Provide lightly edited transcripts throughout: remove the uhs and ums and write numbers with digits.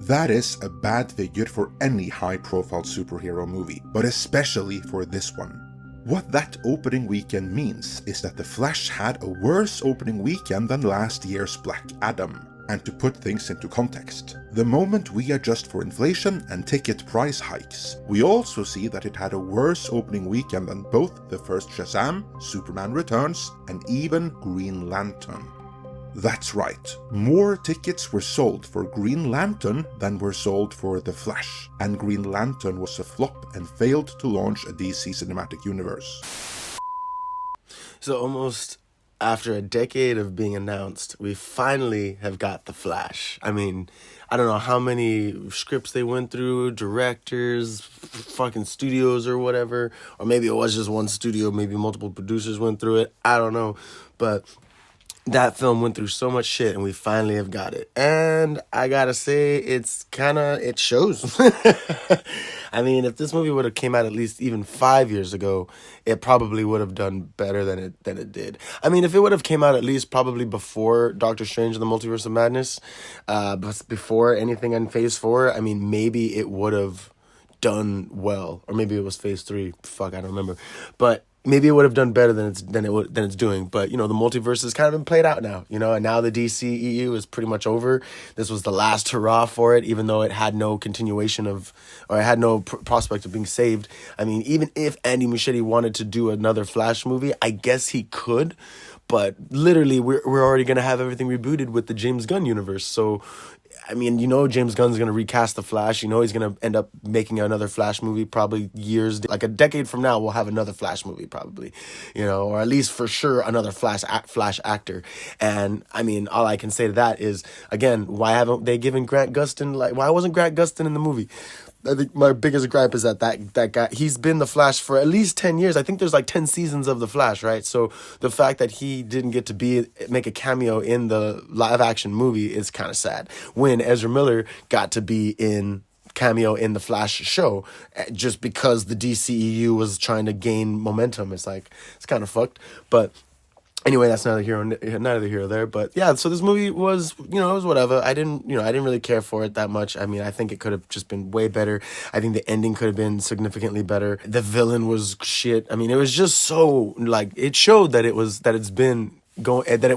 That is a bad figure for any high-profile superhero movie, but especially for this one. What that opening weekend means is that The Flash had a worse opening weekend than last year's Black Adam. And to put things into context, the moment we adjust for inflation and ticket price hikes, we also see that it had a worse opening weekend than both the first Shazam, Superman Returns, and even Green Lantern. That's right, more tickets were sold for Green Lantern than were sold for The Flash, and Green Lantern was a flop and failed to launch a DC cinematic universe. So almost after a decade of being announced, we finally have got The Flash. I mean, I don't know how many scripts they went through, directors, fucking studios or whatever, or maybe it was just one studio, maybe multiple producers went through it, I don't know, but that film went through so much shit and we finally have got it. And I gotta say, it shows. I mean, if this movie would have came out at least even 5 years ago, it probably would have done better than it did. I mean, if it would have came out at least probably before Doctor Strange and the Multiverse of Madness, but before anything in Phase 4, I mean, maybe it would have done well. Or maybe it was Phase 3. Fuck, I don't remember. But maybe it would have done better than it's doing. But, you know, the multiverse has kind of been played out now, you know, and now the DCEU is pretty much over. This was the last hurrah for it, even though it had no continuation or it had no prospect of being saved. I mean, even if Andy Muschietti wanted to do another Flash movie, I guess he could. But literally, we're already going to have everything rebooted with the James Gunn universe. So, I mean, you know, James Gunn's going to recast the Flash. You know, he's going to end up making another Flash movie probably like a decade from now. We'll have another Flash movie probably, you know, or at least for sure another Flash actor. And I mean, all I can say to that is, again, why haven't they given Grant Gustin, why wasn't Grant Gustin in the movie? I think my biggest gripe is that guy, he's been the Flash for at least 10 years. I think there's like 10 seasons of the Flash, right? So the fact that he didn't get to make a cameo in the live action movie is kind of sad. When Ezra Miller got to be cameo in the Flash show just because the DCEU was trying to gain momentum. It's kind of fucked. But anyway, that's neither here nor there. But yeah, so this movie was, you know, it was whatever. I didn't really care for it that much. I mean, I think it could have just been way better. I think the ending could have been significantly better. The villain was shit. I mean, it was just so, like, it showed that it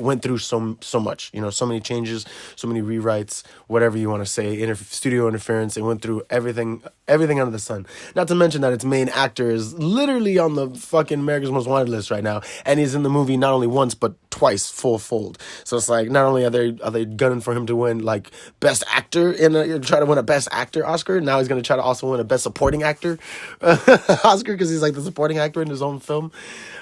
went through so much, you know, so many changes, so many rewrites, whatever you want to say, studio interference. It went through everything under the sun. Not to mention that its main actor is literally on the fucking America's Most Wanted list right now, and he's in the movie not only once but twice, full fold. So it's like, not only are they gunning for him to win like Best Actor try to win a Best Actor Oscar, now he's gonna try to also win a Best Supporting Actor Oscar because he's like the supporting actor in his own film.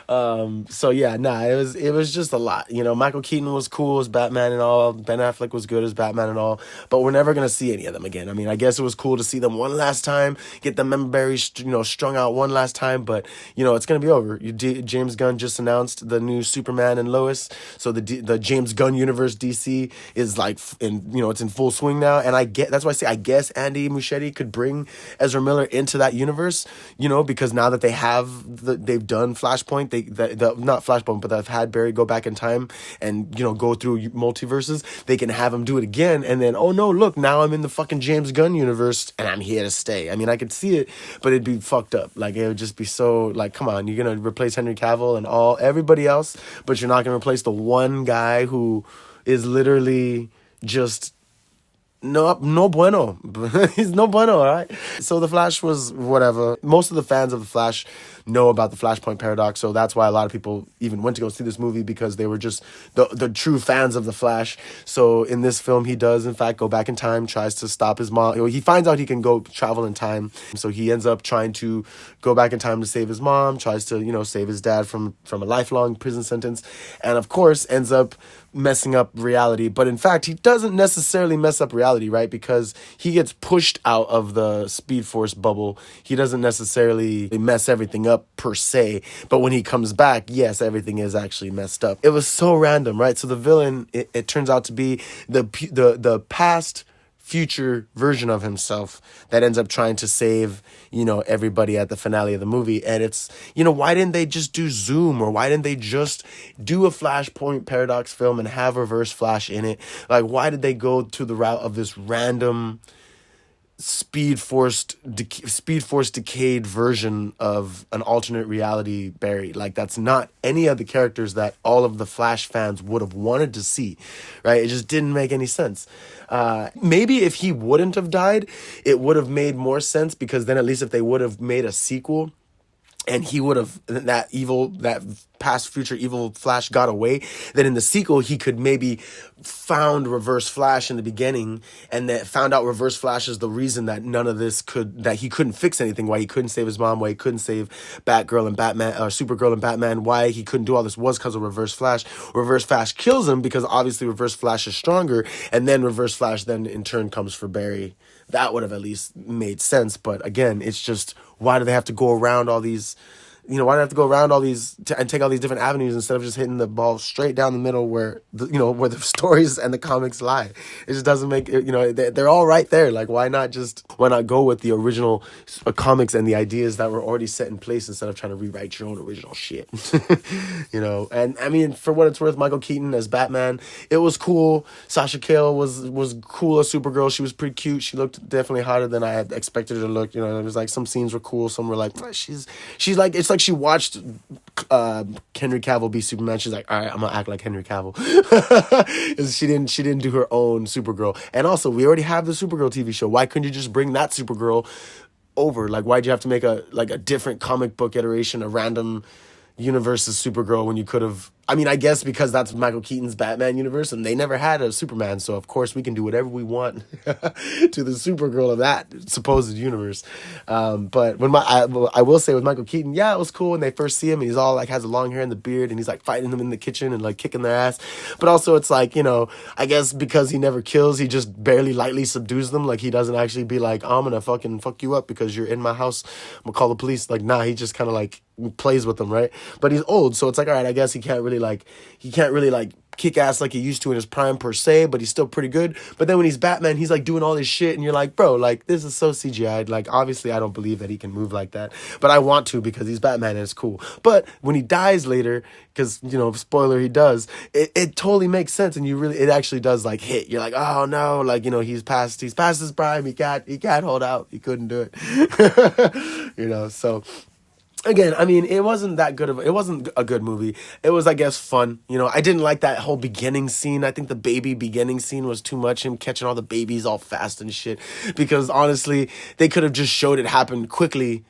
So yeah, it was just a lot. You know, Michael Keaton was cool as Batman and all. Ben Affleck was good as Batman and all. But we're never going to see any of them again. I mean, I guess it was cool to see them one last time, get the member berries, you know, strung out one last time. But, you know, it's going to be over. James Gunn just announced the new Superman and Lois. So the James Gunn universe DC is like, it's in full swing now. And that's why I say, I guess Andy Muschietti could bring Ezra Miller into that universe, you know, because now that they've done Flashpoint, not Flashpoint, but they've had Barry go back in time and, you know, go through multiverses. They can have him do it again, and then, oh no, look, now I'm in the fucking James Gunn universe, and I'm here to stay. I mean, I could see it, but it'd be fucked up. Like, it would just be so, like, come on, you're gonna replace Henry Cavill and everybody else, but you're not gonna replace the one guy who is literally just no bueno. He's no bueno, all right? So The Flash was whatever. Most of the fans of The Flash know about the Flashpoint paradox, so that's why a lot of people even went to go see this movie, because they were just the true fans of The Flash. So in this film, he does, in fact, go back in time, tries to stop his mom. He finds out he can go travel in time, so he ends up trying to go back in time to save his mom, tries to, you know, save his dad from a lifelong prison sentence, and of course ends up messing up reality. But in fact, he doesn't necessarily mess up reality, right? Because he gets pushed out of the Speed Force bubble. He doesn't necessarily mess everything up per se, but when he comes back, yes, everything is actually messed up. It was so random, right? So the villain, it turns out to be the past future version of himself that ends up trying to save, you know, everybody at the finale of the movie. And it's, you know, why didn't they just do Zoom, or why didn't they just do a Flashpoint paradox film and have Reverse Flash in it? Like, why did they go to the route of this random speed force decayed version of an alternate reality Barry. Like, that's not any of the characters that all of the Flash fans would have wanted to see, right? It just didn't make any sense. Maybe if he wouldn't have died, it would have made more sense, because then at least if they would have made a sequel and he would have, that past future evil Flash got away, then in the sequel he could maybe found Reverse Flash in the beginning, and that found out Reverse Flash is the reason that none of this that he couldn't fix anything, why he couldn't save his mom, why he couldn't save Batgirl and Batman, or Supergirl and Batman, why he couldn't do all this was because of Reverse Flash. Reverse Flash kills him because obviously Reverse Flash is stronger, and then Reverse Flash then in turn comes for Barry. That would have at least made sense. But again, it's just, why do they have to go around all these, why do they have to go around all these and take all these different avenues instead of just hitting the ball straight down the middle where where the stories and the comics lie? It just doesn't make, they're all right there. Like, why not go with the original comics and the ideas that were already set in place instead of trying to rewrite your own original shit? And I mean, for what it's worth, Michael Keaton as Batman, it was cool. Sasha Cale was cool as Supergirl. She was pretty cute. She looked definitely hotter than I had expected her to look. It was like some scenes were cool. Some were like, she's like, it's like she watched Henry Cavill be Superman. She's like, all right, I'm gonna act like Henry Cavill. she didn't do her own Supergirl. And also, we already have the Supergirl TV show. Why couldn't you just bring that Supergirl over? Like, why'd you have to make a different comic book iteration, a random universe's Supergirl, when you could have? I mean, I guess because that's Michael Keaton's Batman universe, and they never had a Superman, so of course we can do whatever we want to the Supergirl of that supposed universe. But when I will say with Michael Keaton, yeah, it was cool when they first see him, and he's all like has the long hair and the beard, and he's like fighting them in the kitchen and like kicking their ass. But also it's like, I guess because he never kills, he just barely lightly subdues them. Like, he doesn't actually be like, oh, I'm gonna fucking fuck you up because you're in my house, I'm gonna call the police. Like, nah, he just kind of like plays with them, right? But he's old, so it's like, all right, I guess he can't really kick ass like he used to in his prime per se, but he's still pretty good. But then when he's Batman, he's like doing all this shit, and you're like, bro, like, this is so CGI'd. Like, obviously I don't believe that he can move like that, but I want to because he's Batman and it's cool. But when he dies later, because spoiler, he does, it totally makes sense, and it actually does like hit. You're like, oh no, like, he's past his prime. He can't hold out. He couldn't do it. So again, I mean, it wasn't a good movie. It was, I guess, fun. I didn't like that whole beginning scene. I think the baby beginning scene was too much, him catching all the babies all fast and shit. Because honestly, they could have just showed it happen quickly,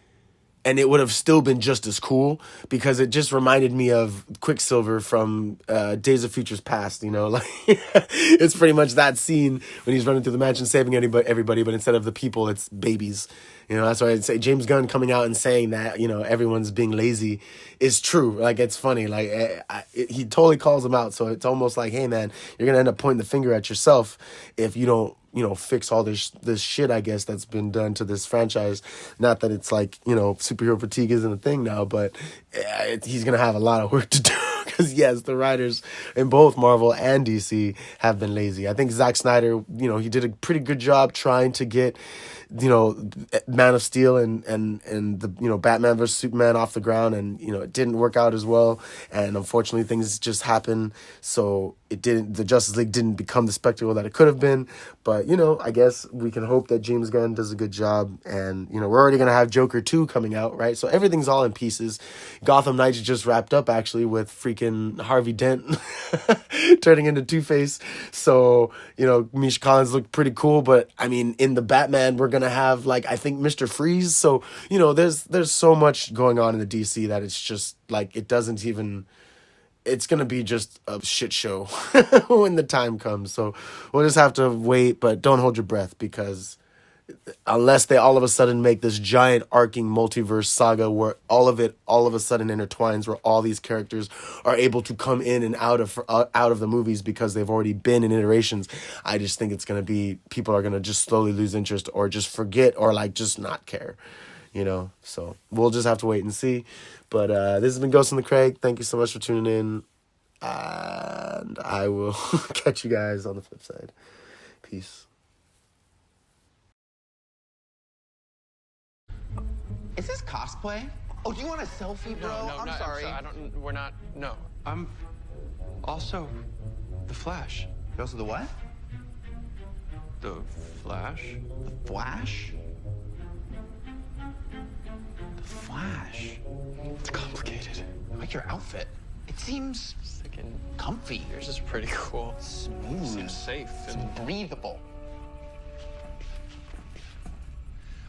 and it would have still been just as cool, because it just reminded me of Quicksilver from Days of Futures Past, like it's pretty much that scene when he's running through the mansion saving everybody, but instead of the people, it's babies. That's why I'd say James Gunn coming out and saying that, everyone's being lazy is true. Like, it's funny. Like, he totally calls them out. So it's almost like, hey, man, you're going to end up pointing the finger at yourself if you don't, fix all this shit, I guess, that's been done to this franchise. Not that it's like, superhero fatigue isn't a thing now, but he's going to have a lot of work to do. Because, yes, the writers in both Marvel and DC have been lazy. I think Zack Snyder, he did a pretty good job trying to get, Man of Steel and the, Batman versus Superman off the ground. And, it didn't work out as well. And unfortunately, things just happened. So the Justice League didn't become the spectacle that it could have been. But, I guess we can hope that James Gunn does a good job. And, we're already going to have Joker 2 coming out, right? So everything's all in pieces. Gotham Knights just wrapped up, actually, with freaking Harvey Dent turning into Two-Face. So, Misha Collins looked pretty cool. But, I mean, in the Batman, we're going to have, like, I think Mr. Freeze. So, there's so much going on in the DC that it's just, like, it doesn't even... It's going to be just a shit show when the time comes. So we'll just have to wait, but don't hold your breath, because unless they all of a sudden make this giant arcing multiverse saga where all of a sudden intertwines, where all these characters are able to come in and out of the movies because they've already been in iterations, I just think it's going to be, people are going to just slowly lose interest or just forget or like just not care. So we'll just have to wait and see. But this has been Ghost in the Craig. Thank you so much for tuning in. And I will catch you guys on the flip side. Peace. Is this cosplay? Oh, do you want a selfie, bro? No, I'm sorry. We're not. No. I'm also the Flash. You're also the what? The Flash? The Flash? The Flash? It's complicated. I like your outfit. It seems Thinking comfy. yours is pretty cool. Smooth. Seems safe and Breathable.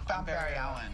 Found Barry Allen.